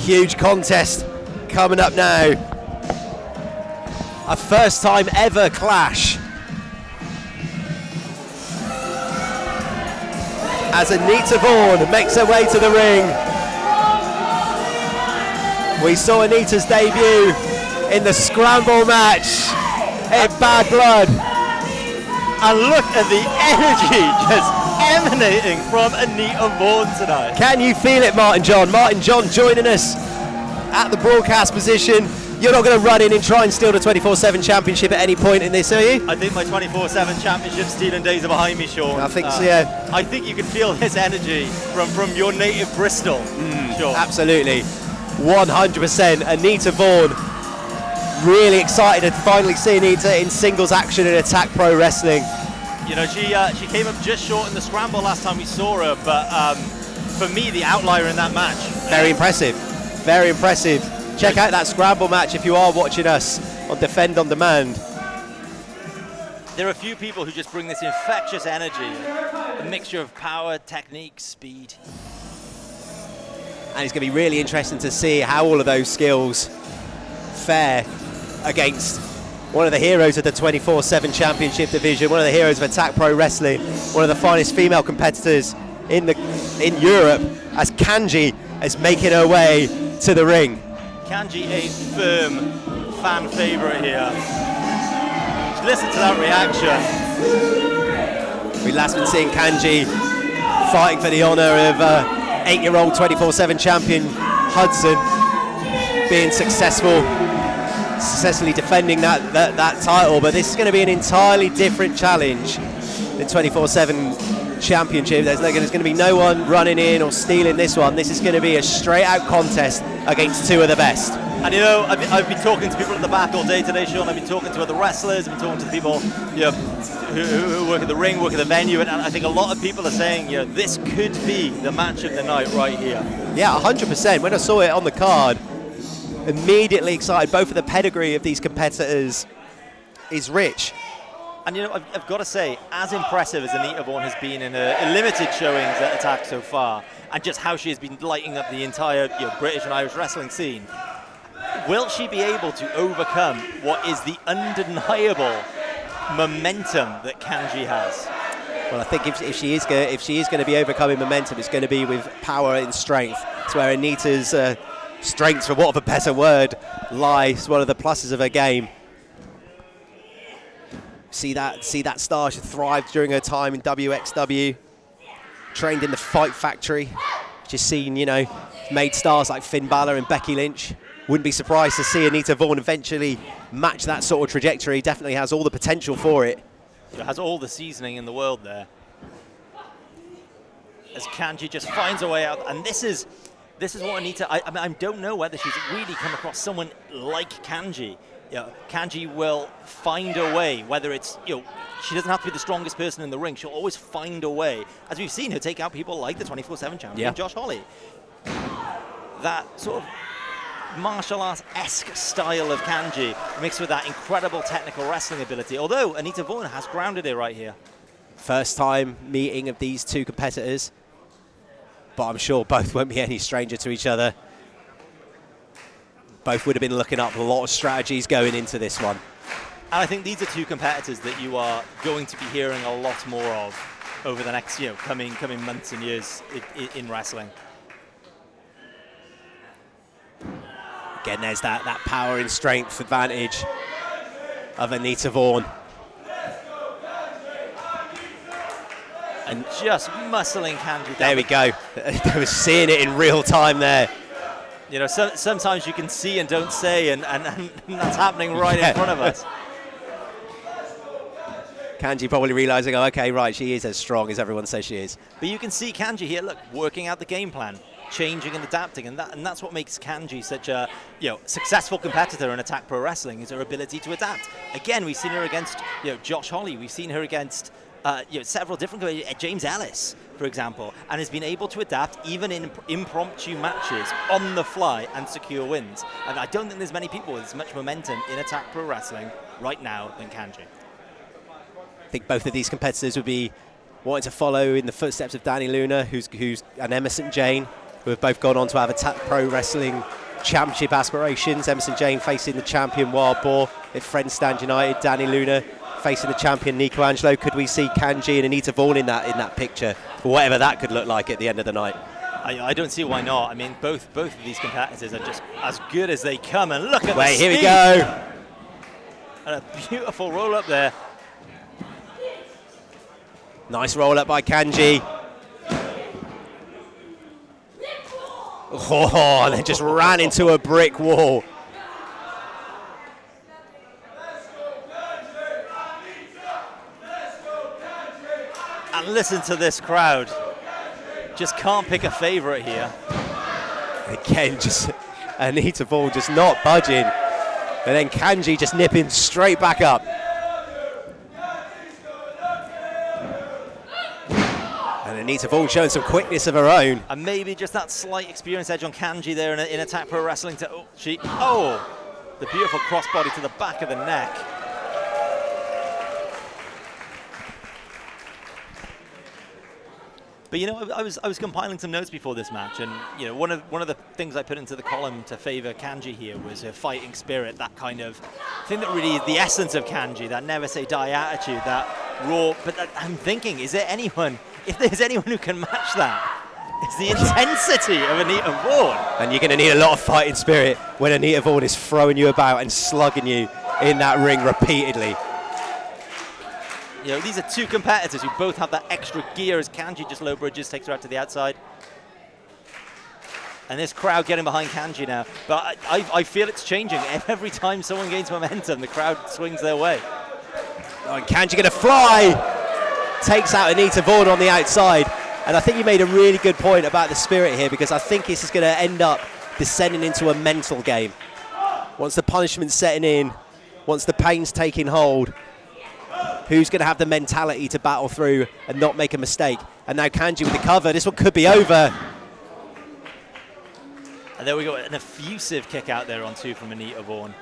Huge contest coming up now. A first time ever clash. As Anita Vaughan makes her way to the ring. We saw Anita's debut in the scramble match in Bad Blood. And look at the energy just emanating from Anita Vaughan tonight. Can you feel it, Martin John? Martin John joining us at the broadcast position. You're not going to run in and try and steal the 24/7 championship at any point in this, are you? I think my 24/7 championship stealing days are behind me, Sean. I think so, yeah. I think you can feel this energy from your native Bristol, Sean. Absolutely. 100%. Anita Vaughan. Really excited to finally see Anita in singles action in Attack Pro Wrestling. You know, she came up just short in the scramble last time we saw her, but for me, the outlier in that match. Very impressive. Very impressive. Check out that scramble match if you are watching us on Defend On Demand. There are a few people who just bring this infectious energy, a mixture of power, technique, speed. And it's going to be really interesting to see how all of those skills fare against one of the heroes of the 24/7 championship division, one of the heroes of Attack Pro Wrestling, one of the finest female competitors in Europe, as KANJI is making her way to the ring. KANJI, a firm fan favorite here. Just listen to that reaction. We've last been seeing KANJI fighting for the honor of 8-year-old 24/7 champion Hudson, being successfully defending that title, but this is going to be an entirely different challenge. The 24/7 championship, there's going to be no one running in or stealing this one. This is going to be a straight out contest against two of the best. And you know, I've been talking to people at the back all day today, Sean. I've been talking to other wrestlers, I've been talking to people who work at the ring, work at the venue, and I think a lot of people are saying, this could be the match of the night right here. Yeah, 100%. When I saw it on the card, immediately excited. Both of the pedigree of these competitors is rich. And you know, I've got to say, as impressive as Anita Vaughan has been in her limited showings at Attack so far, and just how she has been lighting up the entire British and Irish wrestling scene, will she be able to overcome what is the undeniable momentum that KANJI has? Well, I think if she is going to be overcoming momentum, it's going to be with power and strength. It's where Anita's strengths, for want of a better word, lies. One of the pluses of her game. See that star. She thrived during her time in WXW. Trained in the Fight Factory. Just seen, made stars like Finn Balor and Becky Lynch. Wouldn't be surprised to see Anita Vaughan eventually match that sort of trajectory. Definitely has all the potential for it. It has all the seasoning in the world there. As KANJI just finds a way out, and this is what Anita. I don't know whether she's really come across someone like KANJI. KANJI will find a way, whether it's, she doesn't have to be the strongest person in the ring. She'll always find a way. As we've seen her take out people like the 24/7 champion, Josh Holly. That sort of martial arts-esque style of KANJI mixed with that incredible technical wrestling ability. Although Anita Vaughan has grounded it right here. First time meeting of these two competitors, but I'm sure both won't be any stranger to each other. Both would have been looking up a lot of strategies going into this one. And I think these are two competitors that you are going to be hearing a lot more of over the next, coming months and years in wrestling. Again, there's that power and strength advantage of Anita Vaughan. And just muscling KANJI down. There we go. I was seeing it in real time there. Sometimes you can see and don't say, and that's happening right in front of us. KANJI probably realizing, okay, right, she is as strong as everyone says she is. But you can see KANJI here, look, working out the game plan, changing and adapting, and that's what makes KANJI such a successful competitor in Attack Pro Wrestling, is her ability to adapt. Again, we've seen her against Josh Holly, we've seen her against several different James Ellis, for example, and has been able to adapt even in impromptu matches on the fly and secure wins. And I don't think there's many people with as much momentum in Attack Pro Wrestling right now than KANJI. I think both of these competitors would be wanting to follow in the footsteps of Danny Luna, who's an Emerson Jane, who have both gone on to have Attack Pro Wrestling Championship aspirations. Emerson Jane facing the champion Wild Boar at Friends Stand United. Danny Luna facing the champion Nico Angelo. Could we see Kanji and Anita Vaughan in that picture, or whatever that could look like at the end of the night? I don't see why not. I mean, both of these competitors are just as good as they come. And look at Wait, the here speed. we go. And a beautiful roll up there. Nice roll up by Kanji. Oh, and then just ran into a brick wall. And listen to this crowd. Just can't pick a favorite here. Again, just Anita Vaughan just not budging. And then Kanji just nipping straight back up. And Anita Vaughan showing some quickness of her own. And maybe just that slight experience edge on Kanji there in Attack Pro Wrestling. The beautiful crossbody to the back of the neck. But you know, I was compiling some notes before this match, and you know, one of the things I put into the column to favour Kanji here was her fighting spirit, that kind of thing that really is the essence of Kanji, that never say die attitude, that raw. But I'm thinking, is there anyone? If there's anyone who can match that, it's the intensity of Anita Vaughan. And you're going to need a lot of fighting spirit when Anita Vaughan is throwing you about and slugging you in that ring repeatedly. You know, these are two competitors who both have that extra gear as Kanji just low bridges, takes her out to the outside. And this crowd getting behind Kanji now. But I feel it's changing. Every time someone gains momentum, the crowd swings their way. Oh, and Kanji going to fly. Takes out Anita Vaughan on the outside. And I think you made a really good point about the spirit here, because I think this is going to end up descending into a mental game. Once the punishment's setting in, once the pain's taking hold, who's going to have the mentality to battle through and not make a mistake? And now Kanji with the cover. This one could be over. And there we go, an effusive kick out there on two from Anita Vaughan.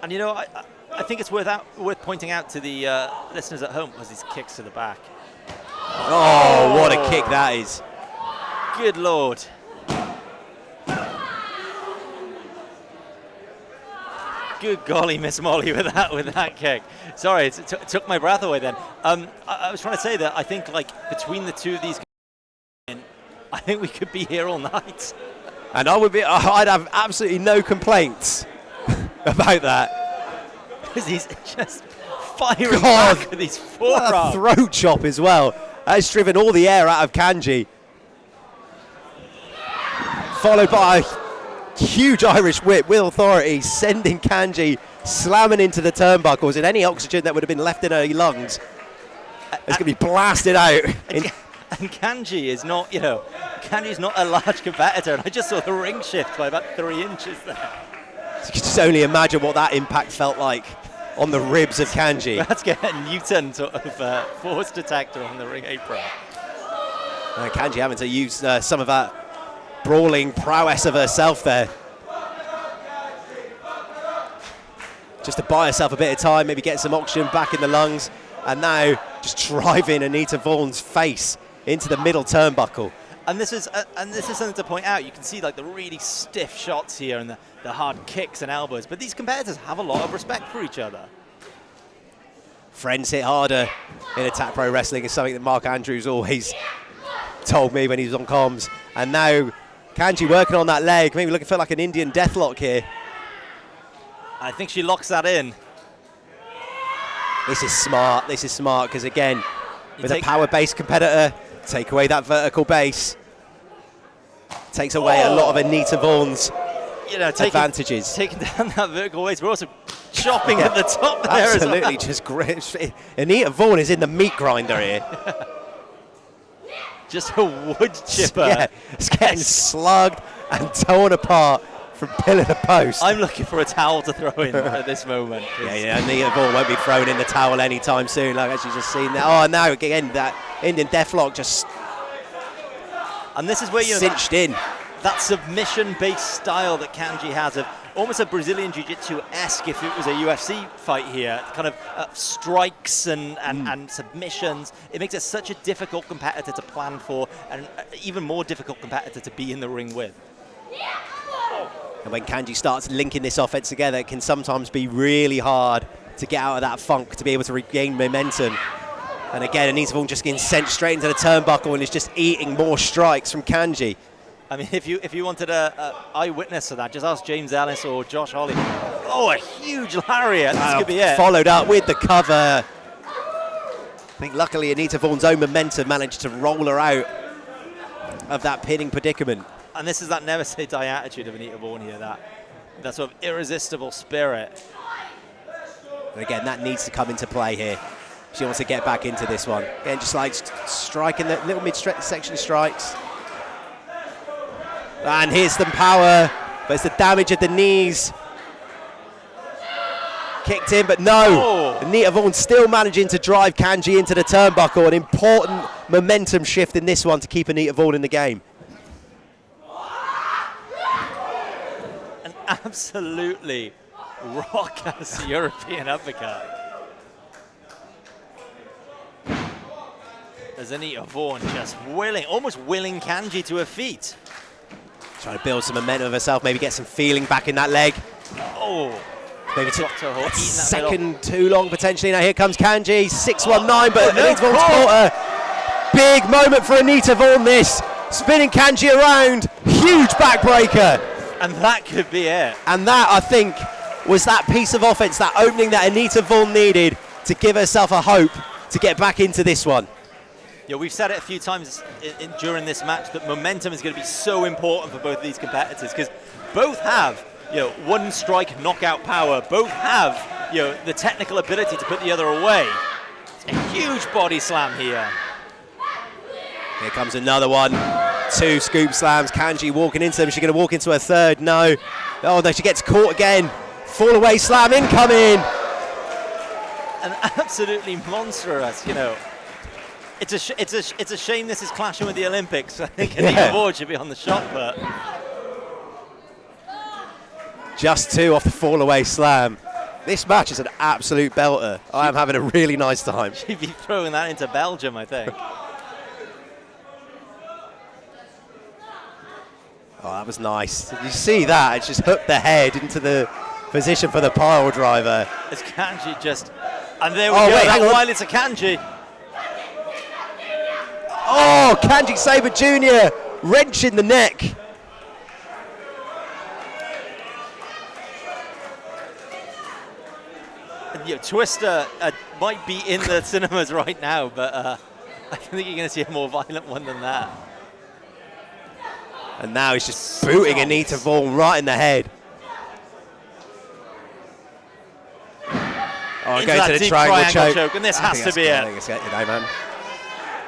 And you know, I think it's worth pointing out to the listeners at home was these kicks to the back. Oh, what a kick that is. Good Lord. Good golly, Miss Molly, with that kick. Sorry, it took my breath away then. I was trying to say that I think, like, between the two of these, I think we could be here all night. And I'd have absolutely no complaints about that. Because he's just firing back with these forearms. Throat chop as well. That's driven all the air out of Kanji. Followed by a huge Irish whip with authority, sending Kanji slamming into the turnbuckles, and any oxygen that would have been left in her lungs is going to be blasted out. And Kanji is not, you know, Kanji's not a large competitor, and I just saw the ring shift by about 3 inches there. You can just only imagine what that impact felt like on the ribs of Kanji. That's getting Newton sort of force detector on the ring apron. Kanji having to use some of that brawling prowess of herself there, just to buy herself a bit of time, maybe get some oxygen back in the lungs, and now just driving Anita Vaughan's face into the middle turnbuckle. And this is something to point out. You can see like the really stiff shots here and the hard kicks and elbows, but these competitors have a lot of respect for each other. Friends hit harder in Attack Pro Wrestling is something that Mark Andrews always told me when he was on comms. And now Kanji working on that leg, maybe looking for like an Indian deathlock here. I think she locks that in. This is smart, because again, with a power-based competitor, take away that vertical base. Takes away a lot of Anita Vaughan's advantages. Taking down that vertical waist, we're also chopping at the top there Absolutely, as well. just great. Anita Vaughan is in the meat grinder here. Just a wood chipper. Yeah, it's getting slugged and torn apart from pillar to post. I'm looking for a towel to throw in at this moment. Yeah, Anita Vaughan won't be thrown in the towel anytime soon, like as you just seen there. Oh, now again, that Indian deathlock just and this is where cinched in. That submission-based style that Kanji has of almost a Brazilian Jiu-Jitsu-esque if it was a UFC fight here. Kind of strikes and submissions. It makes it such a difficult competitor to plan for, and even more difficult competitor to be in the ring with. And when KANJI starts linking this offense together, it can sometimes be really hard to get out of that funk, to be able to regain momentum. And again, Anita Vaughan just getting sent straight into the turnbuckle and is just eating more strikes from KANJI. I mean, if you wanted a eyewitness to that, just ask James Ellis or Josh Holly. Oh, a huge lariat. This could be it. Followed up with the cover. I think luckily Anita Vaughan's own momentum managed to roll her out of that pinning predicament. And this is that never say die attitude of Anita Vaughan here, that sort of irresistible spirit. And again, that needs to come into play here. She wants to get back into this one. Again, just like striking the little mid-section strikes. And here's some power, but it's the damage at the knees. Kicked in, but no. Anita Vaughan still managing to drive KANJI into the turnbuckle. An important momentum shift in this one to keep Anita Vaughan in the game. An absolutely rock-ass European uppercut. As Anita Vaughan just almost willing KANJI to her feet. Trying to build some momentum of herself, maybe get some feeling back in that leg. Oh, maybe took a second too long potentially. Now here comes KANJI, 619, but Anita Vaughan's caught her. Big moment for Anita Vaughan this. Spinning KANJI around, huge backbreaker. And that could be it. And that, I think, was that piece of offense, that opening that Anita Vaughan needed to give herself a hope to get back into this one. Yeah, we've said it a few times during this match that momentum is going to be so important for both of these competitors, because both have, one strike knockout power. Both have, the technical ability to put the other away. It's a huge body slam here. Here comes another one. 2 scoop slams. KANJI walking into them. Is she going to walk into her third? No. Oh, no, she gets caught again. Fall away slam incoming. And absolutely monstrous, It's a shame this is clashing with the Olympics. I think Anita Vaughan should be on the shot put. Just 2 off the fall away slam. This match is an absolute belter. I am having a really nice time. She'd be throwing that into Belgium, I think. Oh, that was nice. Did you see that? It's just hooked the head into the position for the pile driver. As KANJI just... And there we go. Wait, hang on. While it's a KANJI. Oh, KANJI Sabre Jr. wrenching the neck. And, Twister might be in the cinemas right now, but I think you're going to see a more violent one than that. And now he's just booting Anita Vaughan right in the head. Oh, going to the triangle choke. And this has to be it. I think it's it, man.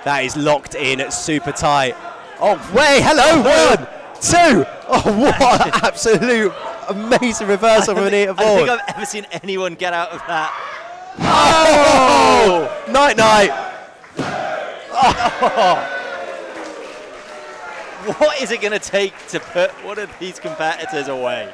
That is locked in super tight. Oh, wait, hello, 1, 2. Oh, what an absolute amazing reversal from Anita Vaughan. I don't think I've ever seen anyone get out of that. Oh! Night-night. Oh. What is it going to take to put one of these competitors away?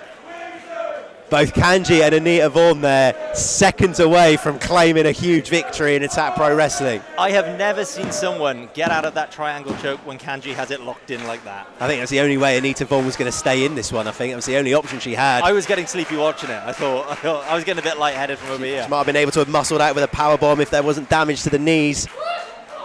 Both KANJI and Anita Vaughan there, seconds away from claiming a huge victory in Attack Pro Wrestling. I have never seen someone get out of that triangle choke when KANJI has it locked in like that. I think that's the only way Anita Vaughan was going to stay in this one. I think that was the only option she had. I was getting sleepy watching it. I thought I was getting a bit lightheaded from over here. She might have been able to have muscled out with a powerbomb if there wasn't damage to the knees.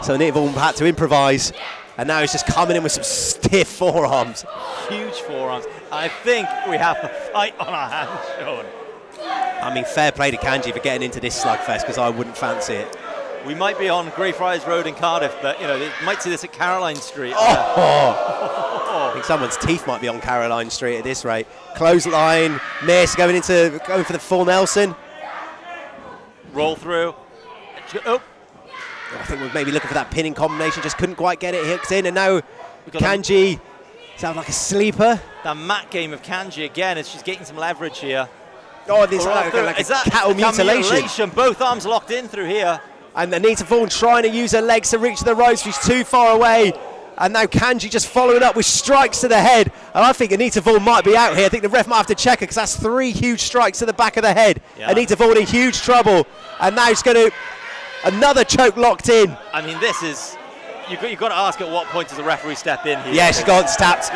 So Anita Vaughan had to improvise. And now he's just coming in with some stiff forearms. Huge forearms. I think we have a fight on our hands, Sean. I mean, fair play to KANJI for getting into this slugfest, because I wouldn't fancy it. We might be on Greyfriars Road in Cardiff, but, they might see this at Caroline Street. I think someone's teeth might be on Caroline Street at this rate. Clothesline, miss, going for the full Nelson. Roll through. Oh. I think we're maybe looking for that pinning combination, just couldn't quite get it hooked in, and now KANJI sounds like a sleeper. The mat game of KANJI again, as she's getting some leverage here. Oh, this is like a cattle mutilation. Both arms locked in through here. And Anita Vaughan trying to use her legs to reach the ropes. She's too far away. And now Kanji just following up with strikes to the head. And I think Anita Vaughan might be out here. I think the ref might have to check her because that's 3 huge strikes to the back of the head. Yeah. Anita Vaughan in huge trouble. And now she's going to, another choke locked in. I mean, this is, you've got to ask at what point does the referee step in here. Yeah, she's gone tapped.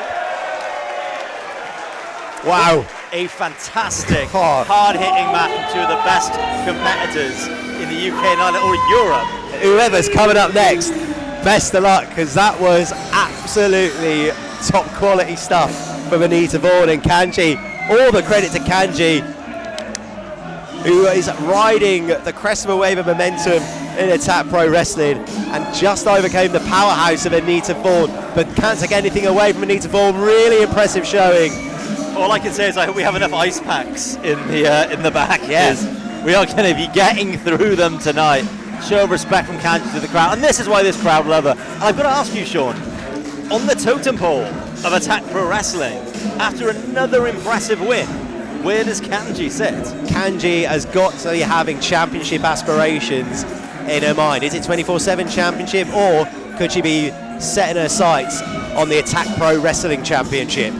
Wow. A fantastic, Oh. hard-hitting match from 2 of the best competitors in the UK and Ireland, or Europe. Whoever's coming up next, best of luck, because that was absolutely top quality stuff from Anita Vaughan and Kanji. All the credit to Kanji, who is riding the crest of a wave of momentum in Attack Pro Wrestling and just overcame the powerhouse of Anita Vaughan, but can't take anything away from Anita Vaughan. Really impressive showing. All I can say is I hope we have enough ice packs in the back. Yes. We are going to be getting through them tonight. Show of respect from Kanji to the crowd, and this is why this crowd love her. And I've got to ask you, Sean, on the totem pole of Attack Pro Wrestling, after another impressive win, where does Kanji sit? Kanji has got to be having championship aspirations in her mind. Is it 24/7 championship, or could she be setting her sights on the Attack Pro Wrestling Championship?